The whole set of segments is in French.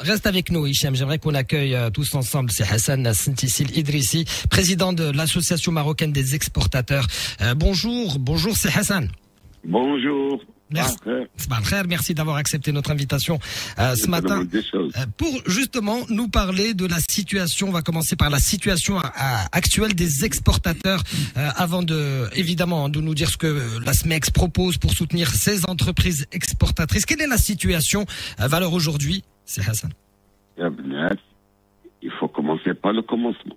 reste avec nous, Hicham. J'aimerais qu'on accueille tous ensemble. C'est Hassan Sintissil Idrissi, président de l'Association marocaine des exportateurs. Bonjour, c'est Hassan. Bonjour. Merci d'avoir accepté notre invitation ce matin pour justement nous parler de la situation. On va commencer par la situation actuelle des exportateurs avant évidemment de nous dire ce que la SMEX propose pour soutenir ces entreprises exportatrices. Quelle est la situation à l'heure aujourd'hui? C'est Hassan. Il faut commencer par le commencement.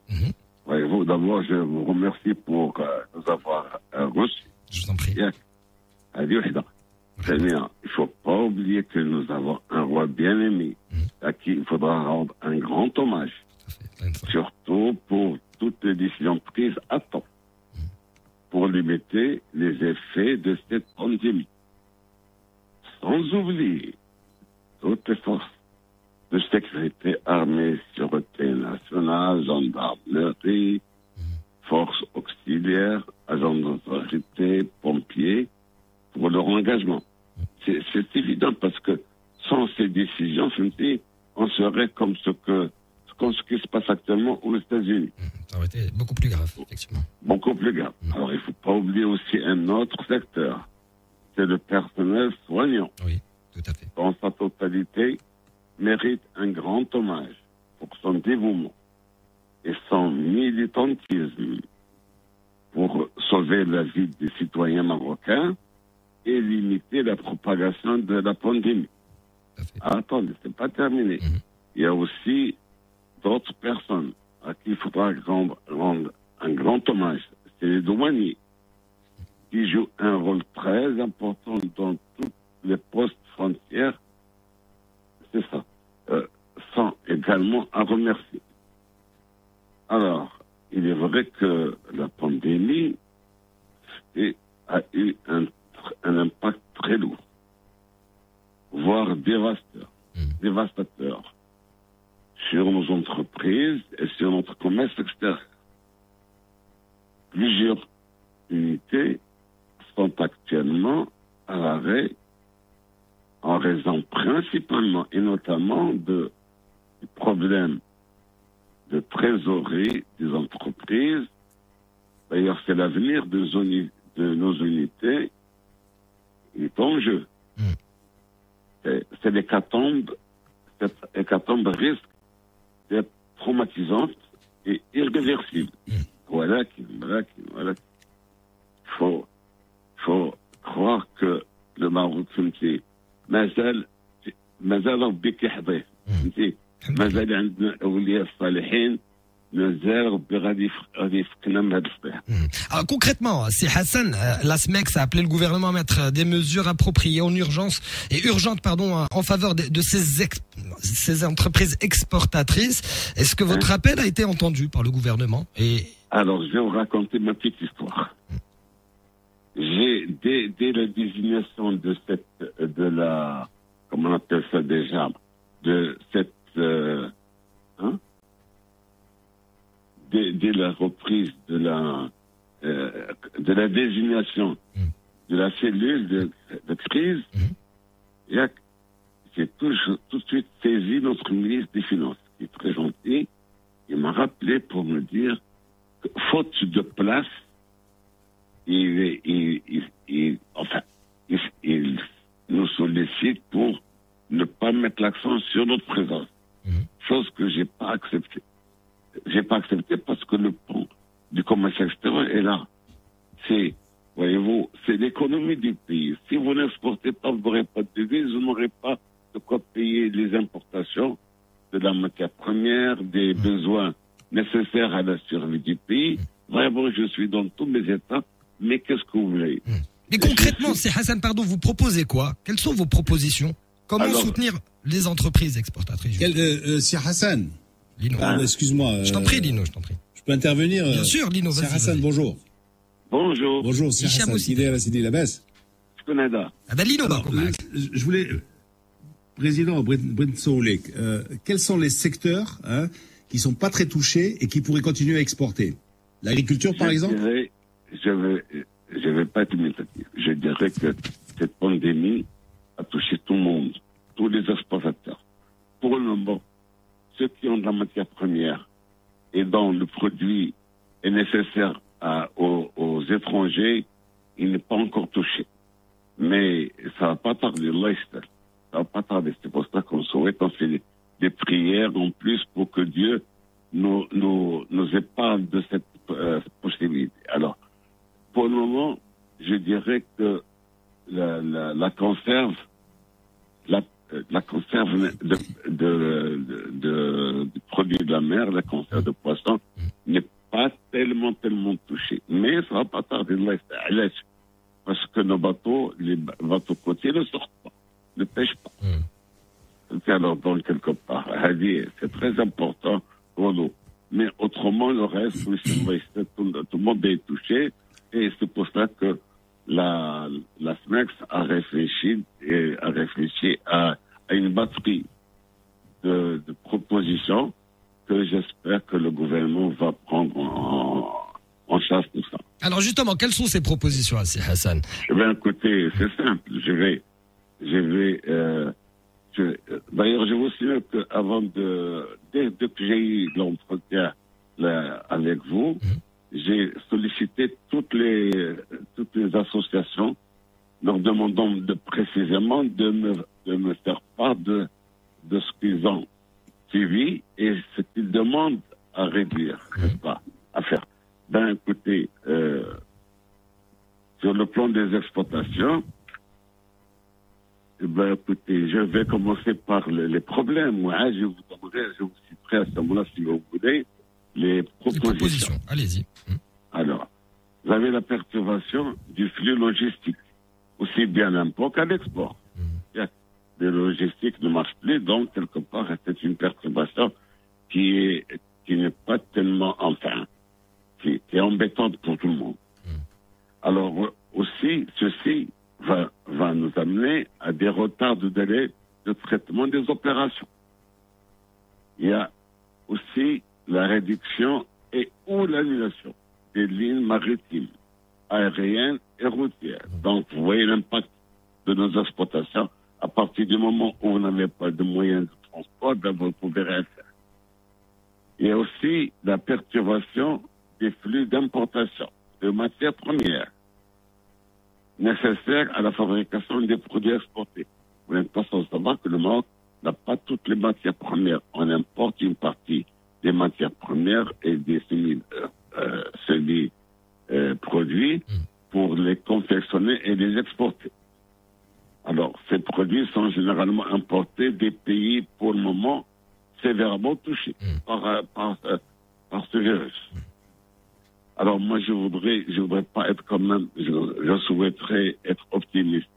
Voyez-vous, d'abord, je vous remercie pour nous avoir reçus. Je vous en prie. Très bien. Il ne faut pas oublier que nous avons un roi bien-aimé à qui il faudra rendre un grand hommage. Surtout pour toutes les décisions prises à temps pour limiter les effets de cette pandémie. Sans oublier toutes les forces de sécurité, armée, sûreté nationale, gendarmerie, forces auxiliaires, agents d'autorité, pompiers, pour leur engagement. C'est évident parce que sans ces décisions, on serait comme ce qui se passe actuellement aux États-Unis. Ça aurait été beaucoup plus grave, effectivement. Beaucoup plus grave. Alors, il ne faut pas oublier aussi un autre secteur. C'est le personnel soignant. Oui, tout à fait. Dans sa totalité, mérite un grand hommage pour son dévouement et son militantisme pour sauver la vie des citoyens marocains et limiter la propagation de la pandémie. Attendez, c'est pas terminé. Il y a aussi d'autres personnes à qui il faudra rendre un grand hommage. C'est les douaniers qui jouent un rôle très important dans tous les postes frontières. C'est ça. Sans également à remercier. Alors, il est vrai que la pandémie a eu un impact très lourd, voire dévastateur sur nos entreprises et sur notre commerce extérieur. Plusieurs unités sont actuellement à l'arrêt en raison principalement et notamment du problème de trésorerie des entreprises. D'ailleurs, c'est l'avenir de nos unités qui est en jeu. C'est l'hécatombe. Cette hécatombe risque d'être traumatisante et irréversible. Voilà. Il faut croire que le Maroc, مازال ربي كيحضيه فهمتي مازال عندنا اولياء الصالحين مازال ربي غادي يفكنا من هذا الصباح. Concrètement, c'est Hassan, la SMEX a appelé le gouvernement à mettre des mesures appropriées urgentes en faveur de ces entreprises exportatrices. Est-ce que votre appel a été entendu par le gouvernement? Alors, je vais vous raconter ma petite histoire. Dès la désignation comment on appelle ça déjà, dès la reprise de la désignation de la cellule de crise, j'ai tout de suite saisi notre ministre des Finances, qui est très gentil. Il m'a rappelé pour me dire que, faute de place, il nous sollicite pour ne pas mettre l'accent sur notre présence. Chose que j'ai pas acceptée. J'ai pas accepté parce que le pont du commerce extérieur est là. Voyez-vous, c'est l'économie du pays. Si vous n'exportez pas, vous n'aurez pas de devises, vous n'aurez pas de quoi payer les importations de la matière première, des besoins nécessaires à la survie du pays. Vraiment, je suis dans tous mes états. Mais qu'est-ce que vous voulez? Mais concrètement, c'est Hassan, vous proposez quoi? Quelles sont vos propositions? Comment soutenir les entreprises exportatrices? C'est Hassan. Lino. Excuse-moi. Je t'en prie, Lino, je t'en prie. Je peux intervenir? Bien sûr, Lino, vas-y. C'est Hassan, bonjour. Bonjour. Bonjour, c'est Hassan. Sidi Labès. Je connais ça. Lino, je voulais... Président Brent Soulek, quels sont les secteurs qui ne sont pas très touchés et qui pourraient continuer à exporter? L'agriculture, par exemple? Je vais pas être métaphorique. Je dirais que cette pandémie a touché tout le monde, tous les exportateurs. pour le moment, ceux qui ont de la matière première et dont le produit est nécessaire aux étrangers, il n'est pas encore touché. Mais ça va pas tarder, ça va pas tarder. C'est pour ça qu'on souhaite, on fait des prières en plus pour que Dieu nous épargne de cette possibilité. Alors, pour le moment, je dirais que la conserve, la conserve de produits de la mer, la conserve de poisson, n'est pas tellement touchée. Mais ça va pas tarder, parce que nos bateaux, les bateaux côtiers ne sortent pas, ne pêchent pas. Alors, donc, quelque part, c'est très important pour nous. Mais autrement, le reste, tout le monde est touché. Et c'est pour ça que la SMEX a réfléchi à une batterie de propositions que j'espère que le gouvernement va prendre en charge tout ça. Alors justement, quelles sont ces propositions, Hassan? Eh bien, écoutez, c'est simple. D'ailleurs, je vous signale qu'avant dès que j'ai eu l'entretien avec vous, j'ai sollicité toutes les associations, leur demandant précisément de me faire part de ce qu'ils ont suivi et ce qu'ils demandent à réduire, n'est-ce pas, à faire. Ben, écoutez, sur le plan des exploitations, ben, écoutez, je vais commencer par les problèmes. Moi, je vous citerai à ce moment-là, si vous voulez, les propositions. Allez-y. Alors, vous avez la perturbation du flux logistique, aussi bien à l'import qu'à l'export. Les logistiques ne marchent plus, donc, quelque part, c'est une perturbation qui n'est pas tellement, qui est embêtante pour tout le monde. Alors, aussi, ceci va nous amener à des retards de délai de traitement des opérations. Il y a aussi la réduction ou l'annulation des lignes maritimes, aériennes et routières. Donc, vous voyez l'impact de nos exploitations. À partir du moment où vous n'avez pas de moyens de transport, ben vous ne pouvez rien faire. Il y a aussi la perturbation des flux d'importation de matières premières nécessaires à la fabrication des produits exportés. Vous n'êtes pas sans savoir que le Maroc n'a pas toutes les matières premières. On importe une partie des matières premières et des semi-produits pour les confectionner et les exporter. Alors, ces produits sont généralement importés des pays, pour le moment, sévèrement touchés par ce virus. Alors, moi, je voudrais pas être quand même, je souhaiterais être optimiste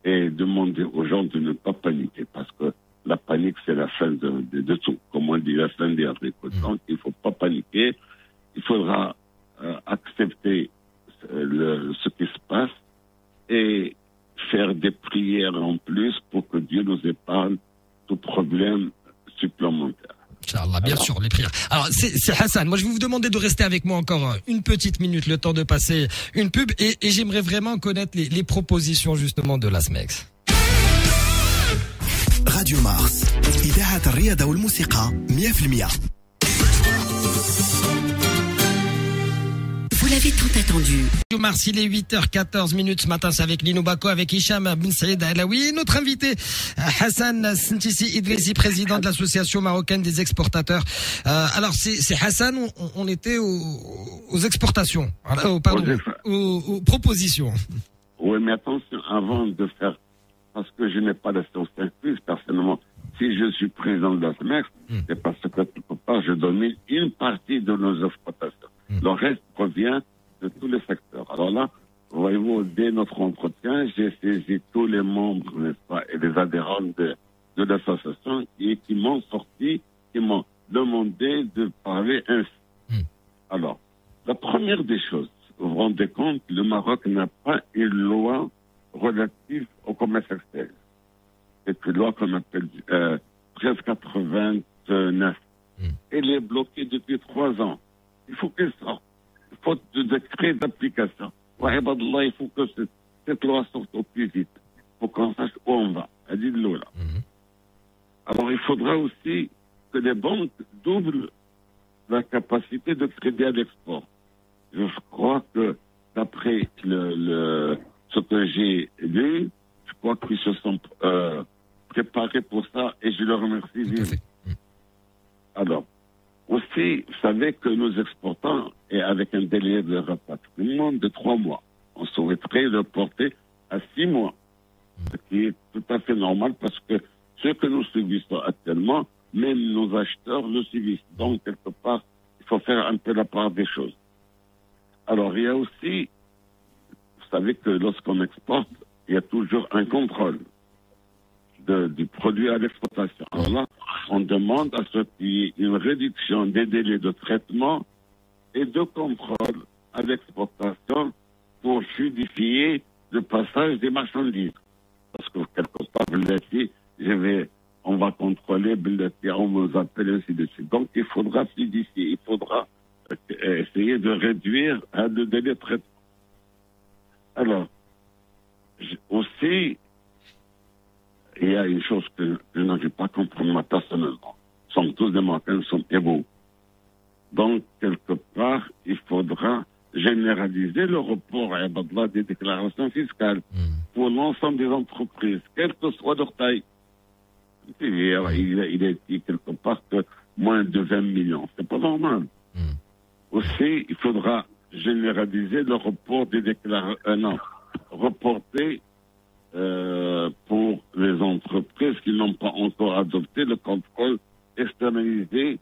et demander aux gens de ne pas paniquer, parce que la panique, c'est la fin de tout. Comme on dit, la fin des haricots. Donc, il faut pas paniquer. Il faudra accepter ce qui se passe et faire des prières en plus pour que Dieu nous épargne tout problème supplémentaire. Inch'Allah, bien sûr, les prières. Alors, c'est Hassan. Moi, je vais vous demander de rester avec moi encore une petite minute, le temps de passer une pub, et j'aimerais vraiment connaître les propositions, justement, de la SMEX. راديو مارس إذاعة الرياضة والموسيقى 100%. Vous l'avez tant attendu. Radio Mars, il est 8h14 ce matin, c'est avec Lino Bako, avec Hicham Ben Saïd Alaoui. Notre invité, Hassan Sintisi Idrissi, président de l'association marocaine des exportateurs. Alors, c'est Hassan, on était aux exportations, aux propositions. Oui, mais attention, avant de faire, parce que je n'ai pas de science incluse, personnellement, si je suis président de la SMEX, c'est parce que quelque part, je domine une partie de nos exploitations. Le reste provient de tous les secteurs. Alors là, voyez-vous, dès notre entretien, j'ai saisi tous les membres, n'est-ce pas, et les adhérents de l'association qui m'ont demandé de parler ainsi. Alors, la première des choses, vous vous rendez compte, le Maroc n'a pas une loi relative au commerce extérieur. C'est une loi qu'on appelle 1389. Elle est bloquée depuis 3 ans. Il faut qu'elle sorte. Faute de décret d'application. Il faut que cette loi sorte au plus vite. Il faut qu'on sache où on va. Alors, il faudra aussi que les banques doublent la capacité de crédit à l'export. Je crois que, d'après ce que j'ai lu, je crois qu'ils se sont préparés pour ça et je leur remercie vivement. Alors, aussi, vous savez que nous exportons, et avec un délai de rapatriement de 3 mois, on souhaiterait le porter à 6 mois, ce qui est tout à fait normal parce que ce que nous subissons actuellement, même nos acheteurs le subissent. Donc, quelque part, il faut faire un peu la part des choses. Alors, il y a aussi, vous savez que lorsqu'on exporte, il y a toujours un contrôle du produit à l'exportation. Alors là, on demande à ce qu'il y ait une réduction des délais de traitement et de contrôle à l'exportation pour fluidifier le passage des marchandises. Parce que quelque part, on va contrôler, on nous appelle ainsi de suite. Donc, il faudra fluidifier, il faudra essayer de réduire le délai de traitement. Alors, aussi, il y a une chose que je n'arrive pas à comprendre moi personnellement. Nous sommes tous des Marocains, nous sommes égaux. Donc, quelque part, il faudra généraliser le report à des déclarations fiscales pour l'ensemble des entreprises, quelle que soit leur taille. Il est dit quelque part que moins de 20 millions. C'est pas normal. Aussi, il faudra généraliser le report des déclarations. Reporter pour les entreprises qui n'ont pas encore adopté le contrôle externalisé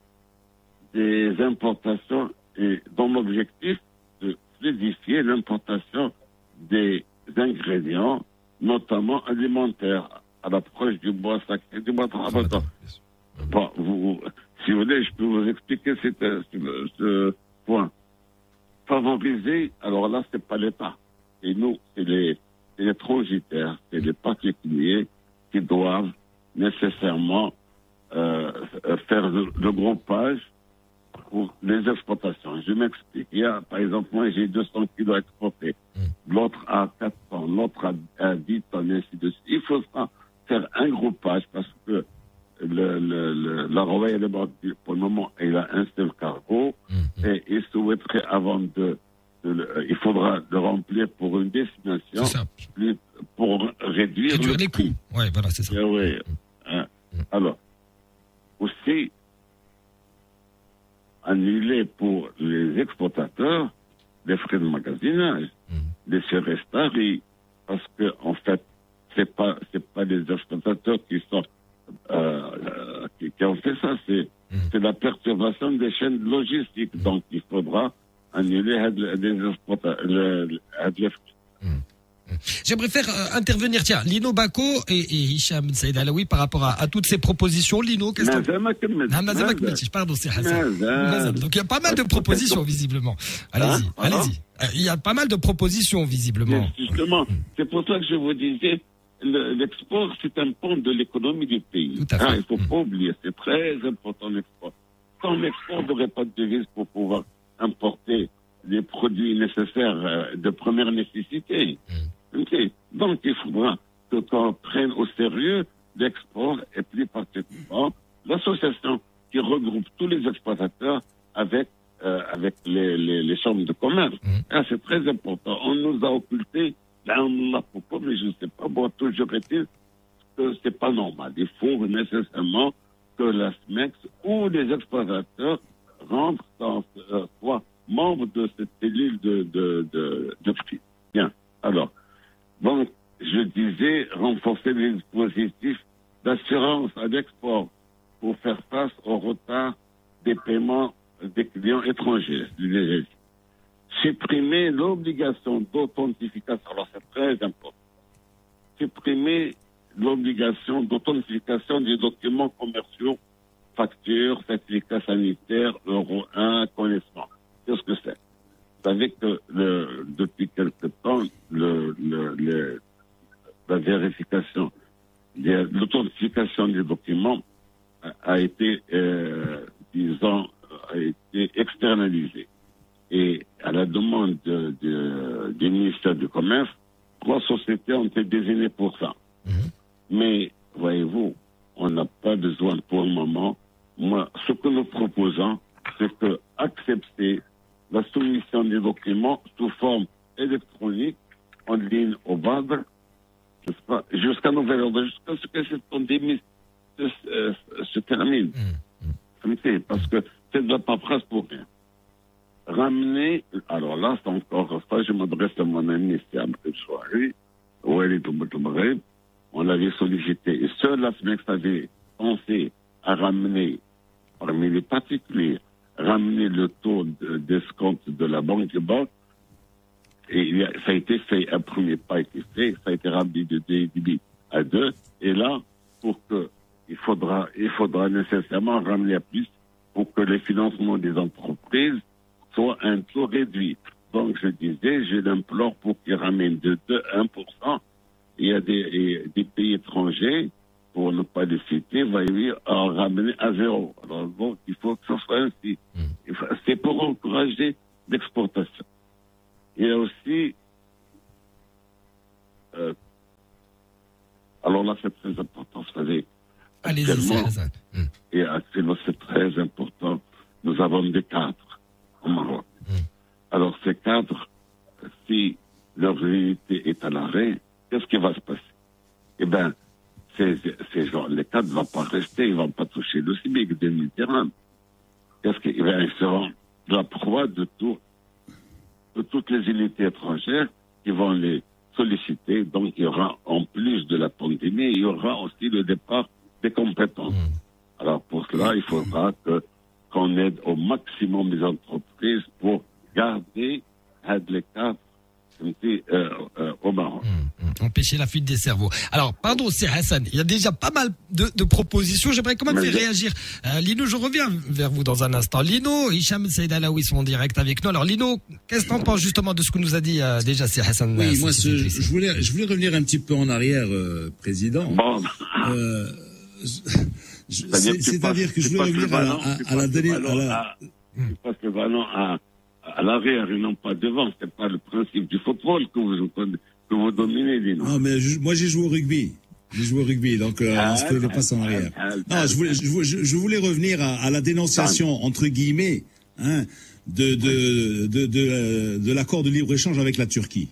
des importations et dans l'objectif de fluidifier l'importation des ingrédients, notamment alimentaires, à l'approche du bois sacré, du bois travaillant. Bon, si vous voulez, je peux vous expliquer ce point. Favoriser, alors là, c'est pas l'État. Et nous, c'est les transitaires, c'est les particuliers qui doivent nécessairement faire le groupage pour les exportations. Je m'explique. Il y a, par exemple, moi, j'ai 200 kilos exportés. L'autre a 400, l'autre a 10 tonnes, et ainsi de suite. Il faudra faire un groupage parce que la Royal Bank, pour le moment, il a un seul cargo et il souhaiterait il faudra le remplir pour une destination pour réduire les coûts. Ouais, voilà, c'est ça. Oui. Alors, aussi, annuler pour les exportateurs les frais de magasinage, les surestaries, parce que en fait, c'est pas les exportateurs qui sont qui ont fait ça, c'est la perturbation des chaînes logistiques. Donc, il faudra annuler les exportateurs. J'aimerais faire intervenir, tiens, Lino Bako et Hicham Saïd Alaoui par rapport à toutes ces propositions. Lino, qu'est-ce que... Pardon, c'est Hassan. Donc il y a pas mal de propositions, visiblement. Allez-y. Il y a pas mal de propositions, visiblement. Justement, c'est pour ça que je vous disais, l'export, c'est un pont de l'économie du pays. Tout à fait. Il ne faut pas oublier, c'est très important l'export. Sans l'export, on n'aurait pas de devise pour pouvoir importer les produits nécessaires de première nécessité. Okay. Donc, il faudra qu'on prenne au sérieux l'export et plus particulièrement l'association qui regroupe tous les exploitateurs avec les chambres de commerce. C'est très important. On nous a occulté, pourquoi, mais je ne sais pas, bon, toujours est-il que c'est pas normal. Il faut nécessairement que la SMEX ou les exploitateurs rentrent dans, soit membres de cette cellule de prix. Bien. Alors, donc, je disais renforcer les dispositifs d'assurance à l'export pour faire face au retard des paiements des clients étrangers. Supprimer l'obligation d'authentification. Alors, c'est très important. Supprimer l'obligation d'authentification des documents commerciaux, factures, certificats sanitaires, Euro 1, connaissement. Qu'est-ce que c'est? Vous savez que depuis quelque temps, la vérification, l'authentification des documents a été externalisée. Et à la demande du ministère du Commerce, 3 sociétés ont été désignées pour ça. Mais, voyez-vous, on n'a pas besoin pour le moment. Moi, ce que nous proposons, c'est que accepter la soumission des documents sous forme électronique, en ligne au BADR, jusqu'à nouvel ordre, jusqu'à ce que cette pandémie se termine. Parce que c'est de la paperasse pour rien. Ramener, alors là, c'est encore ça, je m'adresse à mon ami Siam El-Chouari, où elle est au Maghreb, on l'avait sollicité. Et seul la SMEX avait pensé à ramener, parmi les particuliers, ramener le taux d'escompte de la banque de banque. Et ça a été fait, un premier pas a été fait, ça a été ramené de 2,5 à 2. Et là, il faudra nécessairement ramener à plus pour que les financements des entreprises soient un taux réduit. Donc, je disais, je l'implore pour qu'ils ramènent de 2 à 1%. Il y a des pays étrangers, pour ne pas les citer, va y en ramener à 0. Alors, donc, il faut que ce soit ainsi. C'est pour encourager l'exportation. Il y a aussi, alors là, c'est très important, vous savez. Et actuellement, c'est très important. Nous avons des cadres au Maroc. Alors, ces cadres, si leur réalité est à l'arrêt, qu'est-ce qui va se passer? Eh bien, ces gens, les cadres ne vont pas rester, ils ne vont pas toucher le SMIC des Méditerranéens. Ils seront la proie de toutes les unités étrangères qui vont les solliciter. Donc, il y aura, en plus de la pandémie, il y aura aussi le départ des compétences. Alors, pour cela, il faudra qu'on aide au maximum les entreprises pour garder les cadres au Maroc. Empêcher la fuite des cerveaux. Alors, pardon, c'est Hassan. Il y a déjà pas mal de propositions. J'aimerais quand même faire réagir. Lino, je reviens vers vous dans un instant. Lino, Hicham Saïd Alaoui sont en direct avec nous. Alors, Lino, qu'est-ce que tu en penses justement de ce que nous a dit déjà c'est Hassan? Oui, moi, je voulais revenir un petit peu en arrière, Président. Bon. C'est-à-dire que je voulais revenir à la dernière... Tu passes le ballon à l'arrière et non pas devant. C'est pas le principe du football que vous dominez, Lino. Non, mais moi, j'ai joué au rugby. Donc on se fait les passes en arrière. Non, je voulais revenir à la dénonciation, entre guillemets, de l'accord de libre-échange avec la Turquie.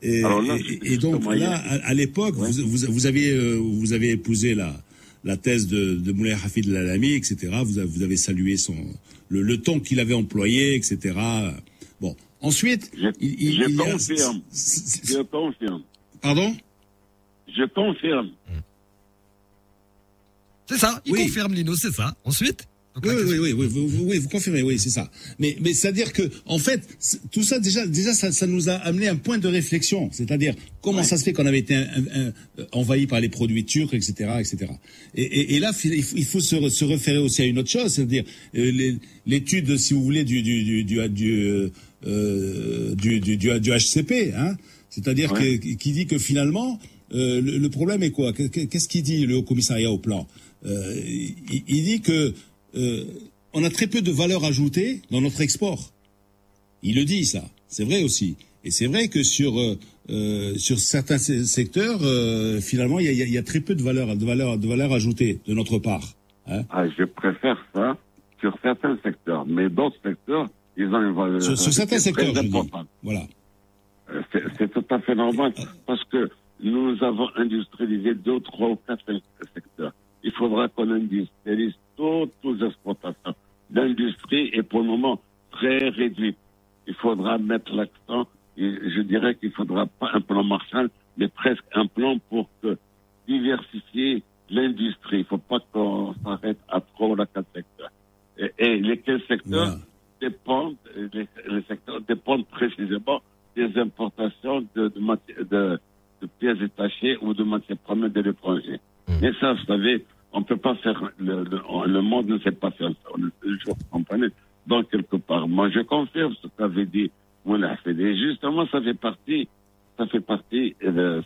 Et donc là, à l'époque, vous avez épousé la thèse de Moulay Hafid Lalami, etc. Vous avez salué le ton qu'il avait employé, etc. Bon, ensuite, je confirme. Pardon? Je confirme. C'est ça, il confirme, Lino, c'est ça. Ensuite? Oui, vous confirmez, oui, c'est ça. Mais c'est-à-dire que, en fait, tout ça, déjà, ça nous a amené un point de réflexion. C'est-à-dire, comment ça se fait qu'on avait été envahi par les produits turcs, etc., etc. Et là, il faut se référer aussi à une autre chose, c'est-à-dire, l'étude, si vous voulez, du HCP, C'est-à-dire qui dit que finalement, le problème est quoi? Qu'est-ce qu'il dit, le Haut Commissariat au Plan? Il dit que, on a très peu de valeur ajoutée dans notre export. Il le dit, ça. C'est vrai aussi. Et c'est vrai que sur certains secteurs, finalement, il y a très peu de valeur ajoutée de notre part. Je préfère ça sur certains secteurs. Mais d'autres secteurs, ils ont une valeur sur certains secteurs, je dis. Voilà. C'est tout à fait normal parce que nous avons industrialisé 2, 3 ou 4 secteurs. Il faudra qu'on industrialise toutes les exportations. L'industrie est pour le moment très réduite. Il faudra mettre l'accent, et je dirais qu'il ne faudra pas un plan Marshall, mais presque un plan pour diversifier l'industrie. Il ne faut pas qu'on s'arrête à 3 ou 4 secteurs. Et lesquels secteurs dépendent, les secteurs dépendent précisément des importations de pièces détachées ou de matières premières de l'étranger. Et ça, vous savez, on ne peut pas faire, le monde ne sait pas faire ça. On est toujours comprenez. Donc, quelque part, moi, je confirme ce qu'avait dit Moulay Hafid. Et justement, ça fait partie de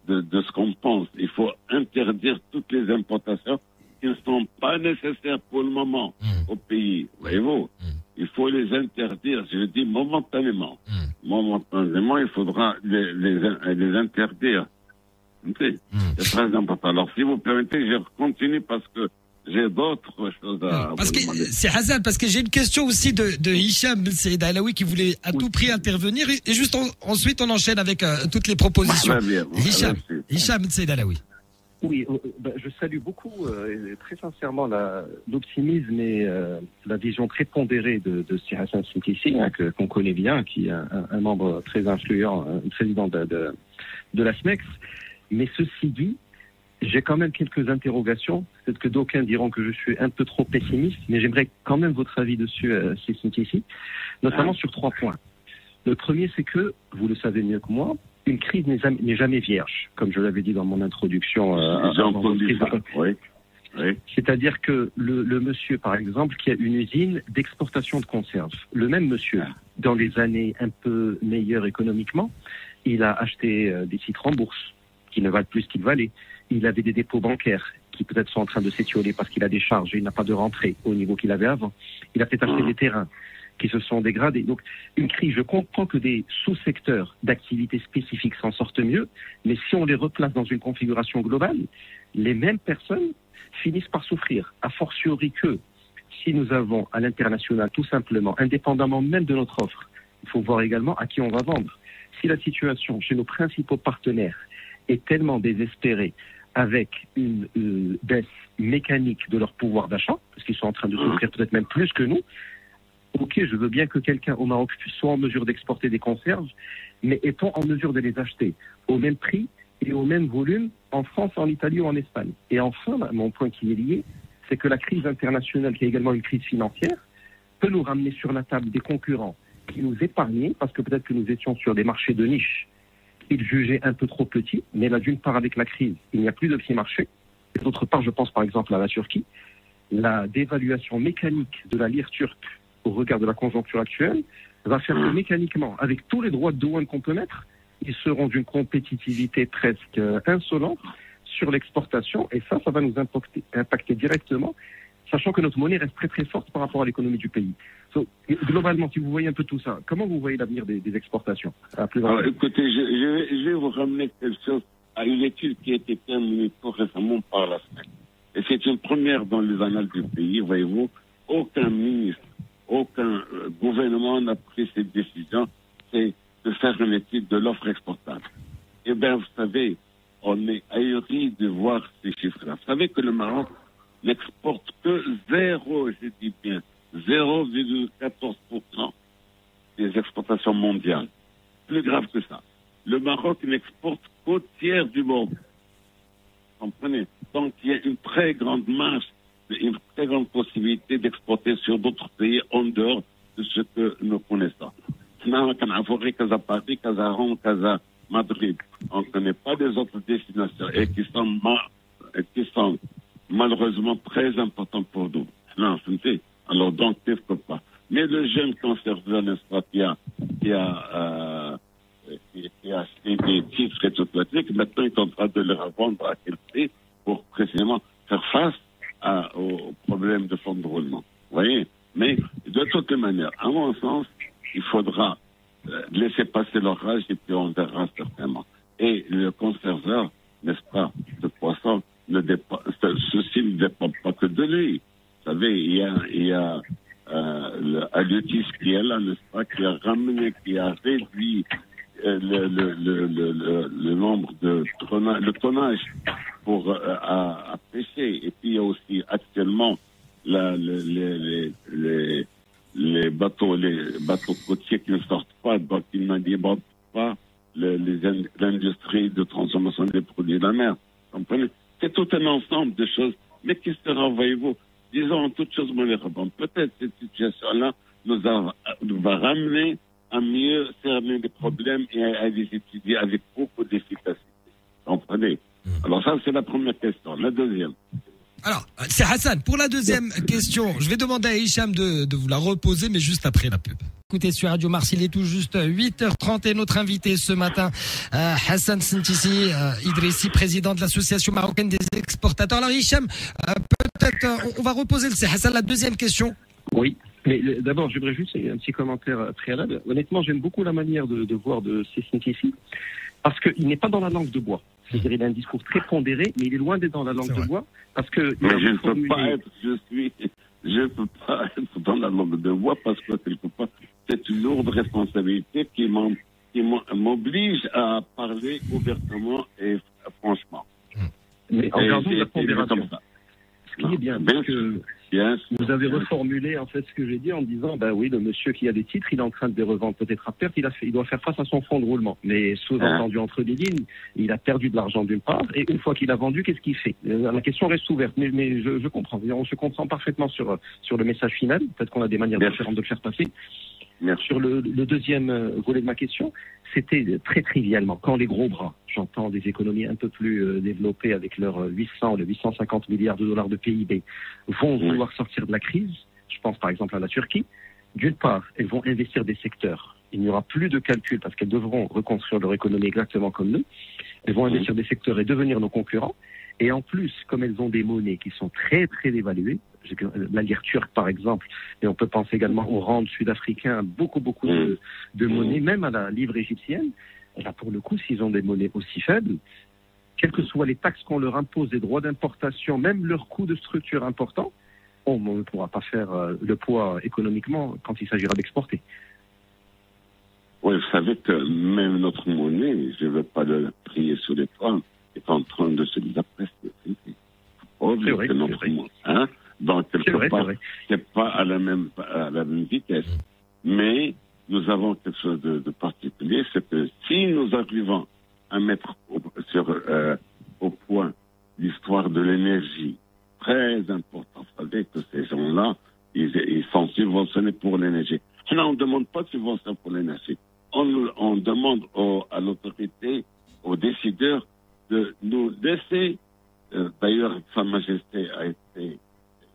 ce qu'on pense. Il faut interdire toutes les importations qui ne sont pas nécessaires pour le moment au pays. Voyez-vous? Il faut les interdire. Je dis momentanément. Momentanément, il faudra les interdire. C'est très important. Alors, si vous permettez, je continue parce que j'ai d'autres choses à parce que vous demander. c'est Hassan, parce que j'ai une question aussi de Hicham Ben Saïd Alaoui qui voulait à tout prix intervenir et juste ensuite on enchaîne avec toutes les propositions. Hicham Ben Saïd Alaoui. Oui, je salue beaucoup et très sincèrement l'optimisme et la vision très pondérée de Sir Hassan Sintissi, qu'on connaît bien, qui est un membre très influent, un président de la SMEX. Mais ceci dit, j'ai quand même quelques interrogations. Peut-être que d'aucuns diront que je suis un peu trop pessimiste, mais j'aimerais quand même votre avis dessus, Sir Sintissi, notamment sur 3 points. Le premier, c'est que, vous le savez mieux que moi, une crise n'est jamais vierge, comme je l'avais dit dans mon introduction. Oui. C'est-à-dire que le monsieur, par exemple, qui a une usine d'exportation de conserves, le même monsieur, dans les années un peu meilleures économiquement, il a acheté des titres en bourse qui ne valent plus ce qu'ils valaient. Il avait des dépôts bancaires qui peut-être sont en train de s'étioler parce qu'il a des charges et il n'a pas de rentrée au niveau qu'il avait avant. Il a peut-être acheté des terrains qui se sont dégradés. Donc, une crise, je comprends que des sous-secteurs d'activités spécifiques s'en sortent mieux, mais si on les replace dans une configuration globale, les mêmes personnes finissent par souffrir. A fortiori que, si nous avons à l'international, tout simplement, indépendamment même de notre offre, il faut voir également à qui on va vendre. Si la situation chez nos principaux partenaires est tellement désespérée, avec une baisse mécanique de leur pouvoir d'achat, parce qu'ils sont en train de souffrir peut-être même plus que nous, ok, je veux bien que quelqu'un au Maroc soit en mesure d'exporter des conserves, mais est-on en mesure de les acheter au même prix et au même volume en France, en Italie ou en Espagne? Et enfin, mon point qui est lié, c'est que la crise internationale, qui est également une crise financière, peut nous ramener sur la table des concurrents qui nous épargnaient, parce que peut-être que nous étions sur des marchés de niche qu'ils jugeaient un peu trop petits, mais là, d'une part, avec la crise, il n'y a plus de petits marchés, et d'autre part, je pense par exemple à la Turquie, la dévaluation mécanique de la lire turque au regard de la conjoncture actuelle, va faire que mécaniquement, avec tous les droits de douane qu'on peut mettre, ils seront d'une compétitivité presque insolente sur l'exportation, et ça va nous impacter directement, sachant que notre monnaie reste très très forte par rapport à l'économie du pays. Globalement, si vous voyez un peu tout ça, comment vous voyez l'avenir des exportations écoutez, je vais vous ramener quelque chose à une étude qui a été terminée tout récemment par la SMEC. Et c'est une première dans les annales du pays, voyez-vous, aucun ministre, aucun gouvernement n'a pris cette décision, c'est de faire une étude de l'offre exportable. Eh bien, vous savez, on est ahuri de voir ces chiffres-là. Vous savez que le Maroc n'exporte que 0,14% des exportations mondiales. Plus grave que ça. Le Maroc n'exporte qu'au tiers du monde. Vous comprenez? Donc, il y a une très grande marge, une très grande possibilité d'exporter sur d'autres pays en dehors de ce que nous connaissons. Paris, Rome, Madrid. On ne connaît pas des autres destinations et qui sont malheureusement très importantes pour nous. Non, c'est alors donc, qu'est-ce que pas. Mais le jeune conservateur, n'est-ce pas, qui a acheté des titres et tout le truc, maintenant il est en train de les revendre à quel prix pour précisément faire face au problème de fonds de roulement. Vous voyez? Mais de toute manière, à mon sens, il faudra laisser passer l'orage et puis on verra certainement. Et le conserveur, n'est-ce pas, de poisson, ceci ne dépend pas que de lui. Vous savez, il y a Aliotis qui est là, n'est-ce pas, qui a ramené, qui a réduit le nombre de tonnage pour à pêcher. Et puis il y a aussi actuellement les bateaux côtiers qui ne sortent pas, donc ils n'alimentent pas l'industrie de transformation des produits de la mer. Vous comprenez? C'est tout un ensemble de choses. Mais qui sera, voyez-vous, disons en toute chose malheureusement, peut-être cette situation-là nous va ramener à mieux cerner les problèmes et à les étudier avec beaucoup d'efficacité. Vous comprenez? Alors ça, c'est la première question. La deuxième. Alors, c'est Hassan. Pour la deuxième question, je vais demander à Hicham de vous la reposer, mais juste après la pub. Écoutez, sur Radio Mars, il est tout juste 8h30 et notre invité ce matin, Hassan Sintissi Idrissi, président de l'Association marocaine des exportateurs. Alors Hicham, peut-être on va reposer, c'est Hassan, la deuxième question. Oui, mais d'abord, j'aimerais juste un petit commentaire préalable. Honnêtement, j'aime beaucoup la manière de voir de Sintissi, parce qu'il n'est pas dans la langue de bois. C'est-à-dire, il a un discours très pondéré, mais il est loin d'être dans la langue de bois, parce que... Mais je ne peux pas être, je peux pas être dans la langue de bois, parce que quelque part, c'est une lourde responsabilité qui m'oblige à parler ouvertement et franchement. Mais en gardant la pondération. Ce qui est bien, parce que vous avez reformulé en fait ce que j'ai dit en disant, ben oui, le monsieur qui a des titres, il est en train de les revendre peut-être à perte, il doit faire face à son fonds de roulement. Mais sous-entendu entre les lignes, il a perdu de l'argent d'une part, et une fois qu'il a vendu, qu'est-ce qu'il fait? La question reste ouverte, mais je comprends. On se comprend parfaitement sur le message final. Peut-être qu'on a des manières différentes de le faire passer. Merci. Sur le deuxième volet de ma question, c'était très trivialement, quand les gros bras, j'entends des économies un peu plus développées avec leurs 800 ou 850 milliards de dollars de PIB, vont vouloir sortir de la crise, je pense par exemple à la Turquie, d'une part, elles vont investir des secteurs. Il n'y aura plus de calcul parce qu'elles devront reconstruire leur économie exactement comme nous. Elles vont investir des secteurs et devenir nos concurrents. Et en plus, comme elles ont des monnaies qui sont très, très dévaluées, la lire turque par exemple, et on peut penser également au rand sud-africain, beaucoup de monnaies, même à la livre égyptienne. Là, pour le coup, s'ils ont des monnaies aussi faibles, quelles que soient les taxes qu'on leur impose, les droits d'importation, même leur coût de structure important, on ne pourra pas faire le poids économiquement quand il s'agira d'exporter. Oui, vous savez que même notre monnaie, je ne veux pas le prier sur les toits, est en train de se désapprécier. C'est vrai, notre monnaie, hein? Donc, quelque part, c'est pas à la même vitesse. Mais nous avons quelque chose de particulier, c'est que si nous arrivons à mettre au point l'histoire de l'énergie, très important, vous savez que ces gens-là, ils sont subventionnés pour l'énergie. Là, on ne demande pas de subvention pour l'énergie. On demande à l'autorité, aux décideurs, de nous laisser, d'ailleurs, Sa Majesté a été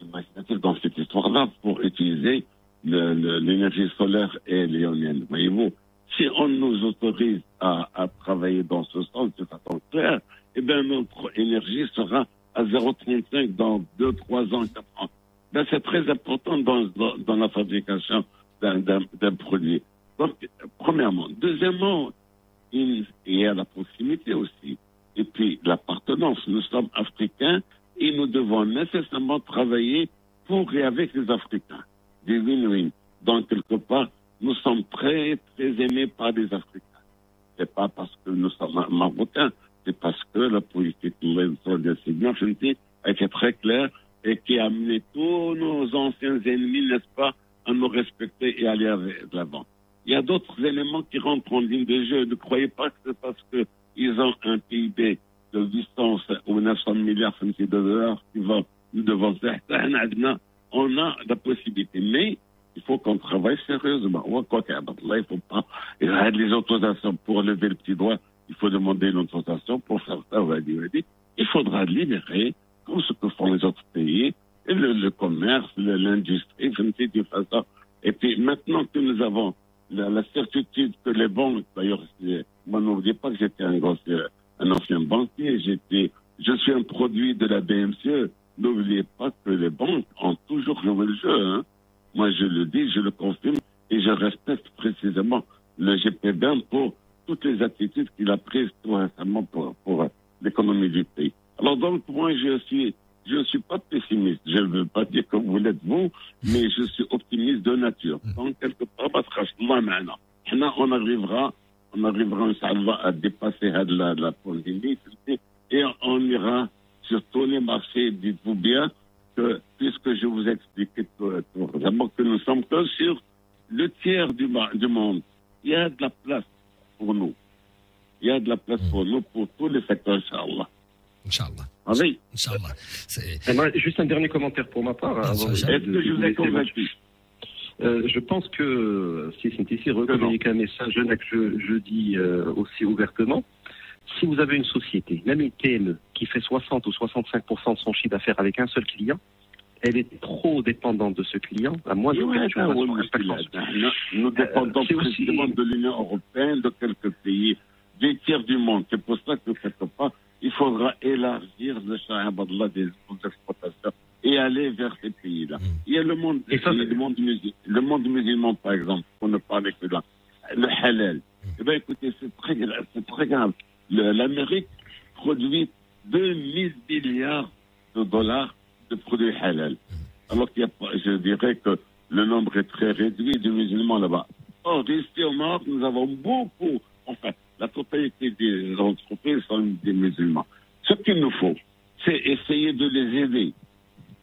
imaginative dans cette histoire-là pour utiliser l'énergie solaire et l'éolienne. Voyez-vous, si on nous autorise à travailler dans ce sens de façon claire, eh bien, notre énergie sera à 0,35 dans 2, 3 ans, 4 ans. Ben, c'est très important dans la fabrication d'un produit. Donc, premièrement. Deuxièmement, il y a la proximité aussi. Et puis, l'appartenance. Nous sommes africains et nous devons nécessairement travailler pour et avec les Africains. Des win-win. Donc, quelque part, nous sommes très, très aimés par les Africains. C'est pas parce que nous sommes marocains, c'est parce que la politique de sécurité a été très claire et qui a amené tous nos anciens ennemis, n'est-ce pas, à nous respecter et aller de l'avant. Il y a d'autres éléments qui rentrent en ligne de jeu. Ne croyez pas que c'est parce qu'ils ont un PIB de 800 ou 900 milliards de dollars qui vont nous devons faire. On a la possibilité, mais il faut qu'on travaille sérieusement. Il faut pas. Il y a les autorisations pour lever le petit doigt. Il faut demander une autorisation pour faire ça. Il faudra libérer, comme ce que font les autres pays, et le commerce, l'industrie, je ne sais de façon. Et puis maintenant que nous avons la certitude que les banques, d'ailleurs, moi n'oubliez pas que j'étais un ancien banquier, je suis un produit de la BMCE. N'oubliez pas que les banques ont toujours joué le jeu. Hein. Moi, je le dis, je le confirme, et je respecte précisément le GPBM pour toutes les attitudes qu'il a prises tout récemment pour l'économie du pays. Alors donc, moi, je suis pas pessimiste. Je ne veux pas dire que vous l'êtes vous, mais je suis optimiste de nature. Donc, quelque part, on arrivera, Inch'Allah, à dépasser la pandémie, et on ira sur tous les marchés. Dites-vous bien que, puisque je vous ai expliqué d'abord que nous sommes que sur le tiers du monde, il y a de la place pour nous. Il y a de la place pour nous, pour tous les secteurs, Inch'Allah. Inch'Allah. Ah oui. Inch'Allah. Juste un dernier commentaire pour ma part. Est-ce que je vous ai convaincu? Je pense que, si c'est ici, recommuniquer un message que je dis aussi ouvertement. Si vous avez une société, même une PME, qui fait 60 ou 65% de son chiffre d'affaires avec un seul client, elle est trop dépendante de ce client. La moindre perturbation nous dépendons précisément de l'Union européenne, de quelques pays, des tiers du monde. C'est pour ça que, quelque part, il faudra élargir le shahab des exportations et aller vers ces pays-là. Il y a le monde musulman, par exemple, pour ne parler que là. Le halal. Eh bien, écoutez, c'est très grave. L'Amérique produit 2000 milliards de dollars de produits halal. Alors qu'il y a, je dirais que le nombre est très réduit de musulmans là-bas. Or, ici au Maroc, nous avons beaucoup, enfin, la totalité des entreprises sont des musulmans. Ce qu'il nous faut, c'est essayer de les aider.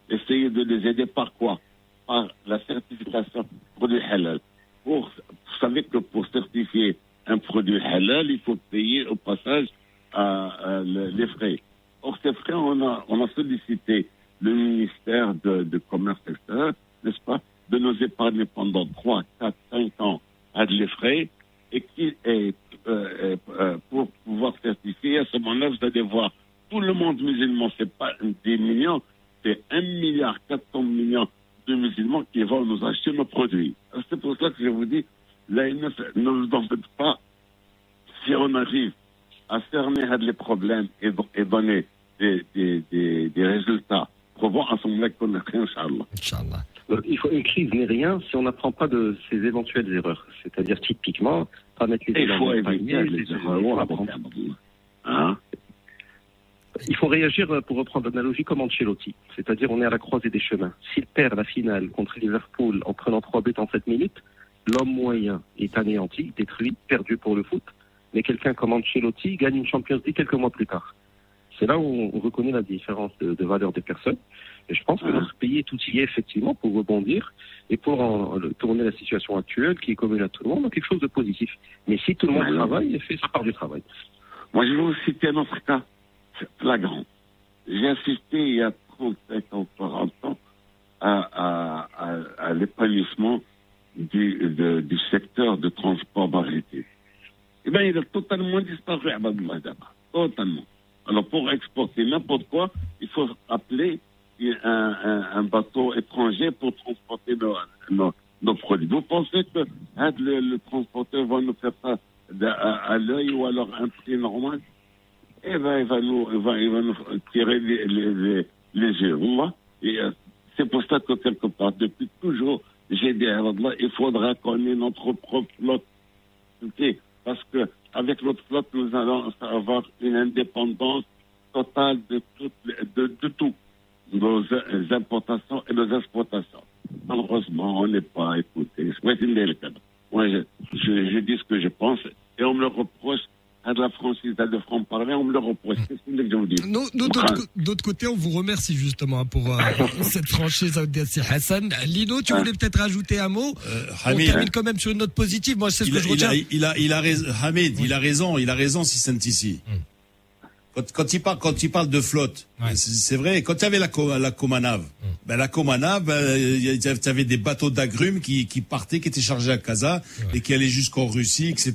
Essayer de les aider par quoi? Par la certification produit halal. Vous savez que pour certifier un produit halal, il faut payer au passage les frais. Or, ces frais, on a sollicité le ministère de Commerce extérieur, n'est-ce pas, de nous épargner pendant 3, 4, 5 ans à les frais et pour pouvoir certifier. À ce moment-là, vous allez voir, tout le monde musulman, c'est pas des millions, c'est 1,4 milliard de musulmans qui vont nous acheter nos produits. C'est pour ça que je vous dis, l'ANF, ne vous en faites pas. Si on arrive à cerner les problèmes et donner des résultats probants, à ce moment-là qu'on a rien, Inch'Allah. Une crise n'est rien si on n'apprend pas de ses éventuelles erreurs. C'est-à-dire, typiquement, pas mettre les il faut éviter les erreurs. Il faut réagir, pour reprendre l'analogie, comme Ancelotti. C'est-à-dire, on est à la croisée des chemins. S'il perd la finale contre Liverpool en prenant 3 buts en 7 minutes, l'homme moyen est anéanti, détruit, perdu pour le foot. Mais quelqu'un comme Ancelotti gagne une Champions League quelques mois plus tard. C'est là où on reconnaît la différence de valeur des personnes. Et je pense que notre pays est outillé effectivement pour rebondir et pour tourner la situation actuelle qui est commune à tout le monde en quelque chose de positif. Mais si tout le monde travaille, il fait sa part du travail. Moi, je vais vous citer un autre cas flagrant. J'ai assisté il y a 35 ans, 40 ans à l'épanouissement du secteur de transport maritime. Eh bien, il a totalement disparu à Babylone. Totalement. Alors, pour exporter n'importe quoi, il faut appeler un bateau étranger pour transporter nos produits. Vous pensez que le transporteur va nous faire ça à l'œil ou alors un prix normal? Eh bien, il va nous tirer les yeux. Et c'est pour ça que quelque part, depuis toujours, j'ai dit à Allah, il faudra qu'on ait notre propre flotte. Okay? Parce que avec notre flotte, nous allons avoir une indépendance totale de tout, nos importations et nos exportations. Malheureusement, on n'est pas écouté. Moi, je dis ce que je pense et on me le reproche. À de la franchise, à de franc-parler, on me le reproche. Qu'est-ce que je vous dis? Nous, d'autre côté, on vous remercie justement pour cette franchise Aoudiassi Hassan. Lino, tu voulais peut-être rajouter un mot? On termine quand même sur une note positive. Moi, c'est ce que je retiens. Hamid, il a raison, si c'est ici. Quand il parle de flotte, c'est vrai, quand il y avait la Comanav, la Comanav, il y avait des bateaux d'agrumes qui partaient, qui étaient chargés à Casa et qui allaient jusqu'en Russie, etc.,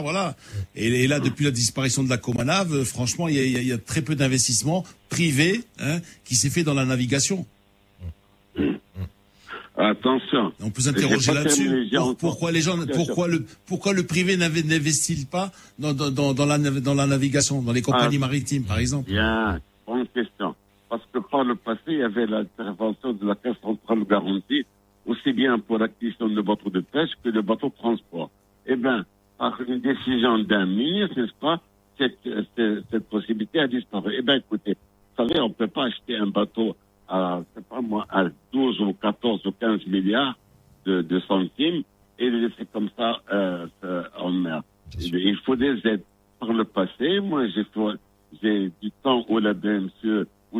voilà. Et là, depuis la disparition de la Comanav, franchement, il y a très peu d'investissements privés, qui s'est fait dans la navigation. Attention. On peut s'interroger là-dessus. Pourquoi le privé n'investit pas dans la navigation, dans les compagnies maritimes, par exemple? Bien, bonne question. Parce que par le passé, il y avait l'intervention de la Caisse centrale de garantie, aussi bien pour l'acquisition de bateaux de pêche que de bateaux de transport. Eh bien, par une décision d'un ministre, n'est-ce pas, cette possibilité a disparu. Eh bien, écoutez, vous savez, on ne peut pas acheter un bateau à 12 ou 14 ou 15 milliards de centimes et les laisser comme ça en mer. Il faut des aides. Par le passé, moi, j'ai du temps où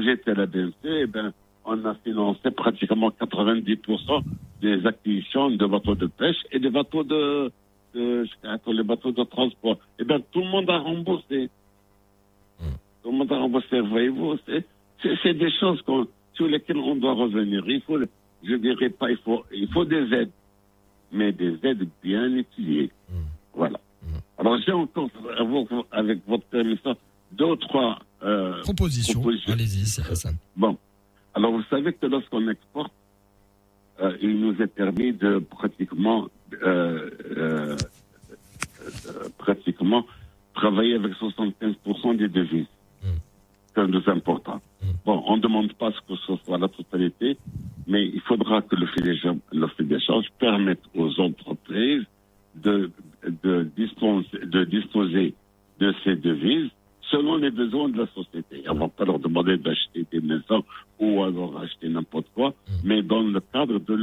j'étais à la BMC, eh ben, on a financé pratiquement 90% des acquisitions de bateaux de pêche et des bateaux les bateaux de transport. Eh ben, tout le monde a remboursé. Tout le monde a remboursé, voyez-vous. C'est des choses sur lesquelles on doit revenir. Je dirais pas, il faut des aides, mais des aides bien étudiées. Voilà. Alors, j'ai encore, avec votre permission, 2 ou 3 propositions. Allez-y, c'est Hassan. Bon. Alors, vous savez que lorsqu'on exporte, il nous est permis de pratiquement travailler avec 75% des devises que nous importons. Bon, on ne demande pas ce que ce soit la totalité, mais il faudra que le fait d'échange permette aux entreprises de disposer de ces devises selon les besoins quoi, mais dans le cadre de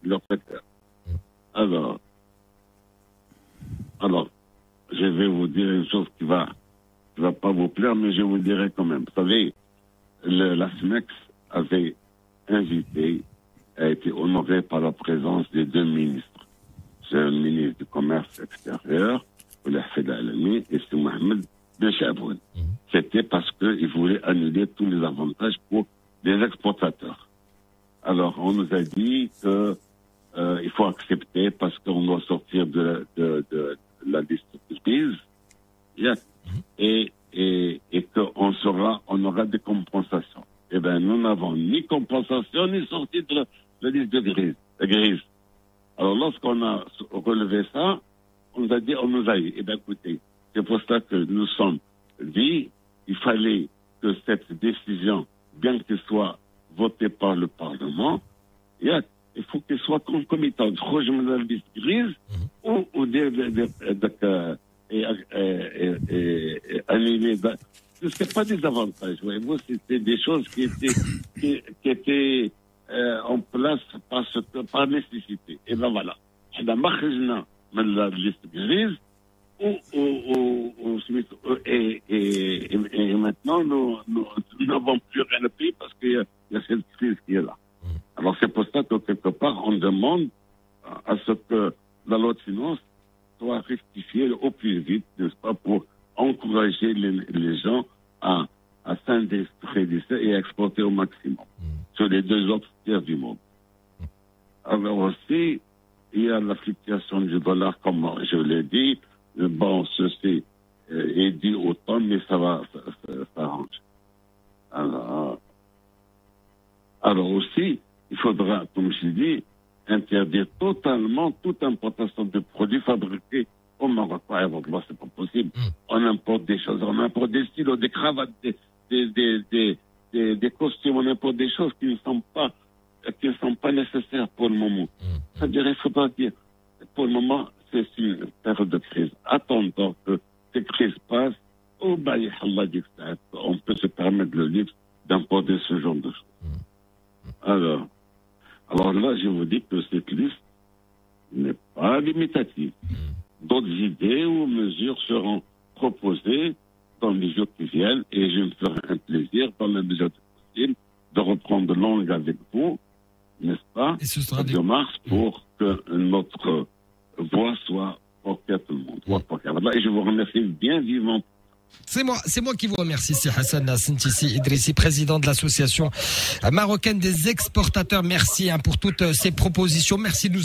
leur secteur. Alors, je vais vous dire une chose qui va pas vous plaire, mais je vous le dirai quand même. Vous savez, la SMEX avait invité, a été honorée par la présence des deux ministres. C'est le ministre du Commerce extérieur, Hafed Alami, et c'est Mohamed Ben Chaboun. C'était parce qu'ils voulaient annuler tous les avantages pour les exportateurs. Alors, on nous a dit que il faut accepter parce qu'on doit sortir de la liste de crise et qu'on aura des compensations. Eh bien, nous n'avons ni compensation ni sortie de la liste de grise. Alors, lorsqu'on a relevé ça, on nous a dit, eh bien, écoutez, c'est pour ça que nous sommes dit, il fallait que cette décision, bien qu'elle soit votée par le Parlement, il faut qu'elle soit concomitante. Je me la liste grise ou annuler. C'est pas des avantages, voyez-vous, c'était des choses qui étaient en place par nécessité. Et ben voilà. On a marqué la liste grise et maintenant nous n'avons plus rien à payer parce qu'il y a cette crise qui est là. Alors c'est pour ça que quelque part on demande à ce que la loi de finances soit rectifiée au plus vite, n'est-ce pas, pour encourager les gens à s'industrialiser et à exporter au maximum sur les deux autres tiers du monde. Alors aussi, il y a la fluctuation du dollar, comme je l'ai dit. Bon, ceci est dit autant, mais ça s'arrange. Alors aussi, il faudra, comme je dis, interdire totalement toute importation de produits fabriqués au Maroc. C'est pas possible. On importe des choses, on importe des stylos, des cravates, des costumes, on importe des choses qui ne sont pas nécessaires pour le moment. C'est-à-dire, il faudra dire, pour le moment, c'est une période de crise. Attendons que ces crises passent, on peut se permettre le luxe d'importer ce genre de choses. Alors là, je vous dis que cette liste n'est pas limitative. D'autres idées ou mesures seront proposées dans les jours qui viennent et je me ferai un plaisir, dans la mesure du possible, de reprendre langue avec vous, n'est-ce pas, de mars, pour que notre voix soit portée à tout le monde. Et je vous remercie bien vivement. C'est moi qui vous remercie, c'est Hassan Sintisi Idrissi, président de l'association marocaine des exportateurs. Merci pour toutes ces propositions. Merci de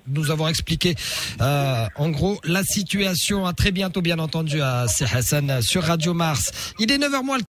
nous avoir expliqué en gros la situation. À très bientôt, bien entendu, c'est Hassan sur Radio Mars. Il est 9h moins.